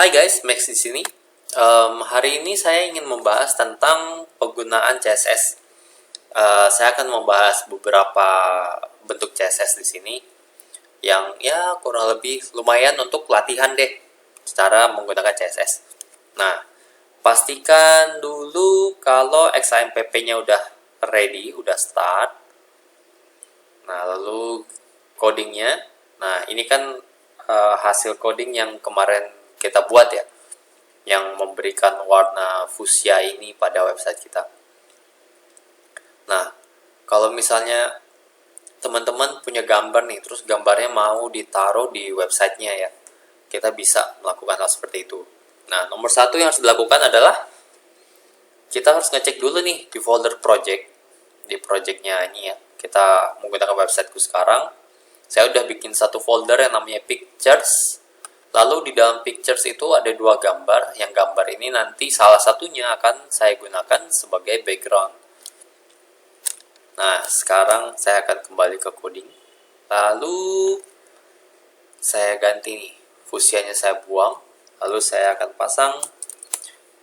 Hai guys, Max di sini. Hari ini saya ingin membahas tentang penggunaan CSS. Saya akan membahas beberapa bentuk CSS di sini yang ya kurang lebih lumayan untuk latihan deh cara menggunakan CSS. Nah, pastikan dulu kalau XAMPP-nya udah ready, udah start. Nah, lalu codingnya. Nah, ini kan hasil coding yang kemarin kita buat ya, yang memberikan warna fuchsia ini pada website kita. Nah, kalau misalnya teman-teman punya gambar nih, terus gambarnya mau ditaruh di websitenya ya, kita bisa melakukan hal seperti itu. Nah, nomor satu yang harus dilakukan adalah kita harus ngecek dulu nih di folder project, di projectnya ini ya. Kita menggunakan websiteku sekarang, saya udah bikin satu folder yang namanya pictures. Lalu di dalam pictures itu ada dua gambar. Yang gambar ini nanti salah satunya akan saya gunakan sebagai background. Nah, sekarang saya akan kembali ke coding. Lalu saya ganti nih, fuchsianya saya buang. Lalu saya akan pasang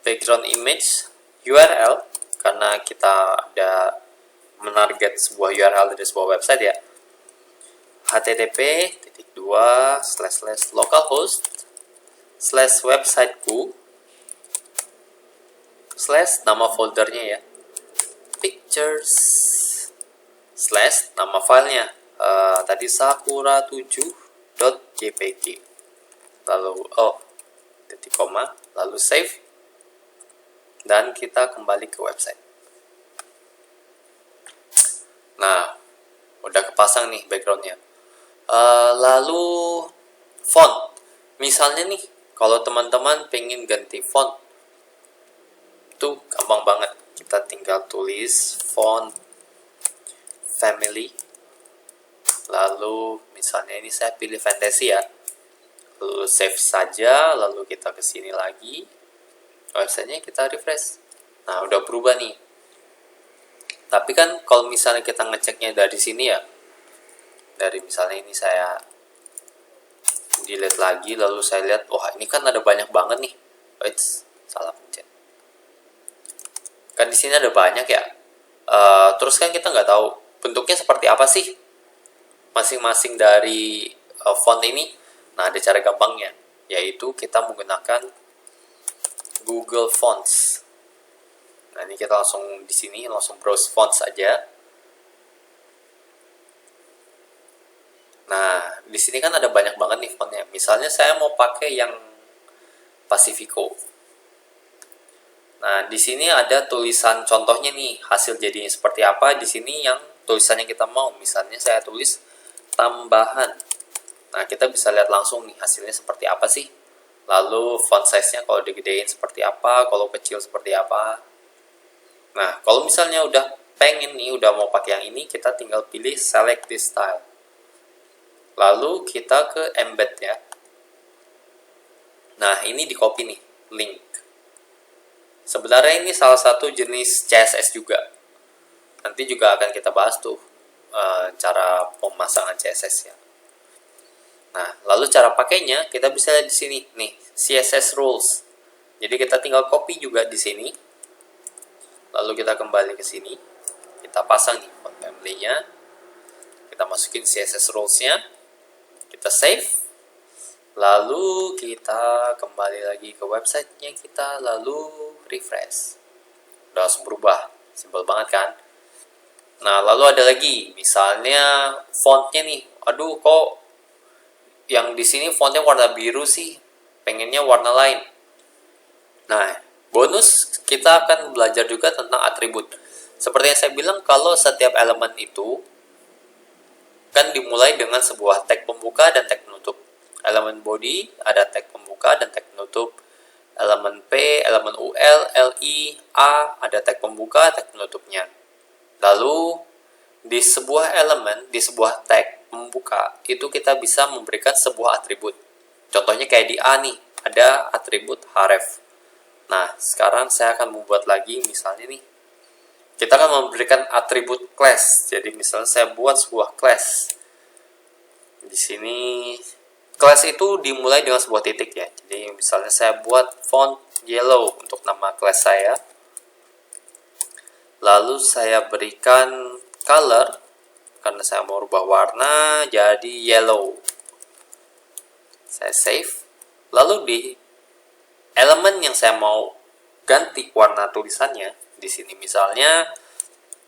background image URL karena kita ada menarget sebuah URL dari sebuah website ya. http://localhost/websiteku/nama foldernya ya, pictures/nama filenya tadi sakura7.jpg, lalu titik koma, lalu save, dan kita kembali ke website. Nah, udah kepasang nih backgroundnya. Lalu font, misalnya nih kalau teman-teman pengen ganti font, itu gampang banget. Kita tinggal tulis font family, lalu misalnya ini saya pilih fantasy ya, lalu save saja, lalu kita ke sini lagi, websitenya kita refresh. Nah, udah berubah nih. Tapi kan kalau misalnya kita ngeceknya dari sini ya, dari misalnya ini saya delete lagi, lalu saya lihat, wah ini kan ada banyak banget nih. Wait, salah pencet. Kan di sini ada banyak ya. Terus kan kita nggak tahu bentuknya seperti apa sih masing-masing dari font ini. Nah, ada cara gampangnya, yaitu kita menggunakan Google Fonts. Nah, ini kita langsung di sini langsung browse fonts aja. Nah, di sini kan ada banyak banget nih fontnya. Misalnya saya mau pakai yang Pacifico. Nah, di sini ada tulisan contohnya nih, hasil jadinya seperti apa. Di sini yang tulisannya kita mau. Misalnya saya tulis tambahan. Nah, kita bisa lihat langsung nih hasilnya seperti apa sih. Lalu font size-nya kalau digedein seperti apa, kalau kecil seperti apa. Nah, kalau misalnya udah pengen nih, udah mau pakai yang ini, kita tinggal pilih select this style. Lalu kita ke embed ya. Nah, ini di copy nih, link. Sebenarnya ini salah satu jenis CSS juga. Nanti juga akan kita bahas tuh cara pemasangan CSS ya. Nah, lalu cara pakainya kita bisa lihat di sini nih, CSS rules. Jadi kita tinggal copy juga di sini. Lalu kita kembali ke sini. Kita pasang nih font family-nya. Kita masukin CSS rules-nya. Kita save, lalu kita kembali lagi ke websitenya kita, lalu refresh. Udah langsung berubah, simple banget kan. Nah, lalu ada lagi, misalnya fontnya nih, aduh kok yang di sini fontnya warna biru sih, pengennya warna lain. Nah, bonus kita akan belajar juga tentang atribut. Seperti yang saya bilang, kalau setiap elemen itu kan dimulai dengan sebuah tag pembuka dan tag penutup. Elemen body ada tag pembuka dan tag penutup. Elemen P, elemen UL, LI, A ada tag pembuka, tag penutupnya. Lalu di sebuah elemen, di sebuah tag pembuka itu kita bisa memberikan sebuah atribut. Contohnya kayak di A nih, ada atribut href. Nah, sekarang saya akan membuat lagi, misalnya nih, kita akan memberikan atribut class. Jadi misalnya saya buat sebuah class. Di sini Class itu dimulai dengan sebuah titik ya. Jadi misalnya saya buat font yellow untuk nama class saya. Lalu saya berikan color karena saya mau rubah warna jadi yellow. Saya save. Lalu di elemen yang saya mau ganti warna tulisannya, di sini misalnya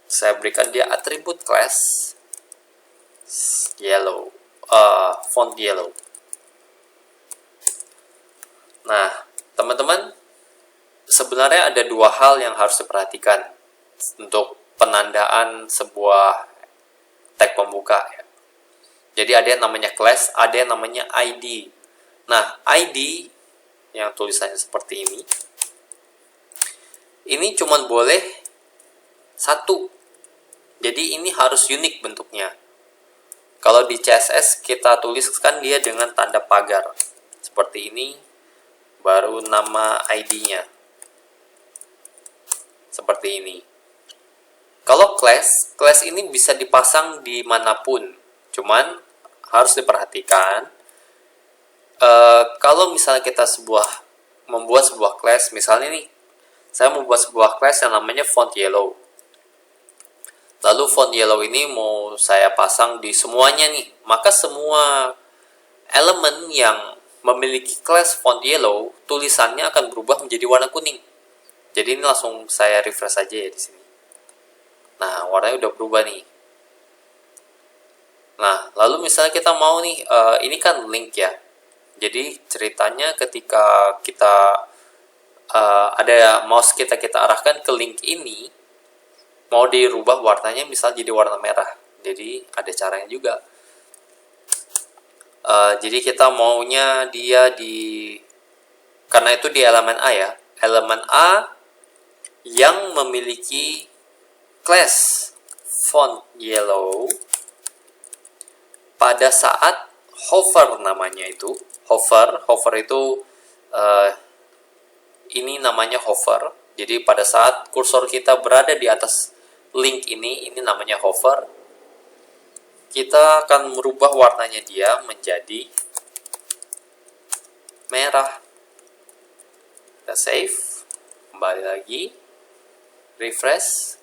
saya berikan dia atribut class yellow, font yellow. Nah, teman-teman, sebenarnya ada dua hal yang harus diperhatikan untuk penandaan sebuah tag pembuka ya. Jadi ada yang namanya class, ada yang namanya ID. Nah, ID yang tulisannya seperti ini cuma boleh satu. Jadi ini harus unik bentuknya. Kalau di CSS kita tuliskan dia dengan tanda pagar seperti ini, baru nama ID-nya seperti ini. Kalau class ini bisa dipasang dimanapun, cuman harus diperhatikan kalau misalnya kita membuat sebuah class, misalnya nih saya membuat sebuah class yang namanya font yellow. Lalu font yellow ini mau saya pasang di semuanya nih, maka semua elemen yang memiliki class font yellow, tulisannya akan berubah menjadi warna kuning. Jadi ini langsung saya refresh aja ya di sini. Nah, warnanya udah berubah nih. Nah, lalu misalnya kita mau nih, ini kan link ya. Jadi ceritanya ketika kita ada mouse kita arahkan ke link ini, mau dirubah warnanya misalnya jadi warna merah. Jadi ada caranya juga. Jadi kita maunya dia karena itu di elemen A ya, elemen A yang memiliki class font yellow pada saat hover namanya itu. Hover itu ini namanya hover. Jadi pada saat kursor kita berada di atas link ini namanya hover. Kita akan merubah warnanya dia menjadi merah. Kita save, kembali lagi, refresh,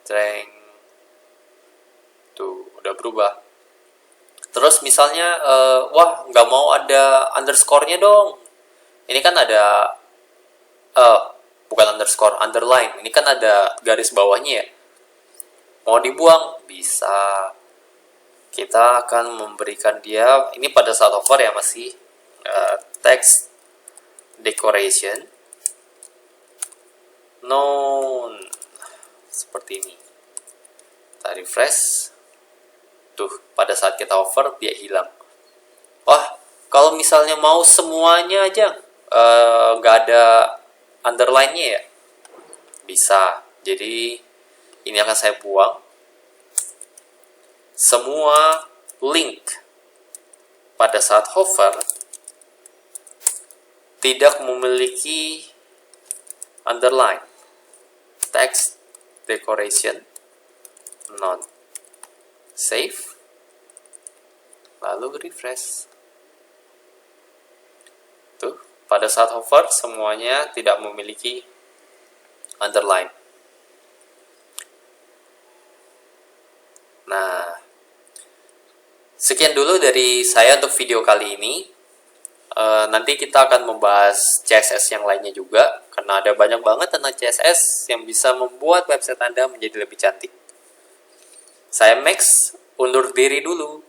drag, tuh udah berubah. Terus misalnya, wah nggak mau ada underscore-nya dong. Ini kan ada, bukan underscore, underline. Ini kan ada garis bawahnya ya. Mau dibuang bisa, kita akan memberikan dia ini pada saat hover ya, masih text decoration none seperti ini. Kita refresh, tuh pada saat kita hover dia hilang. Wah, kalau misalnya mau semuanya aja nggak ada underline-nya ya, bisa. Jadi ini akan saya buang. Semua link pada saat hover tidak memiliki underline. Text decoration none. Save. Lalu refresh. Tuh, pada saat hover semuanya tidak memiliki underline. Nah, sekian dulu dari saya untuk video kali ini. Nanti kita akan membahas CSS yang lainnya juga, karena ada banyak banget tentang CSS yang bisa membuat website Anda menjadi lebih cantik. Saya Max, undur diri dulu.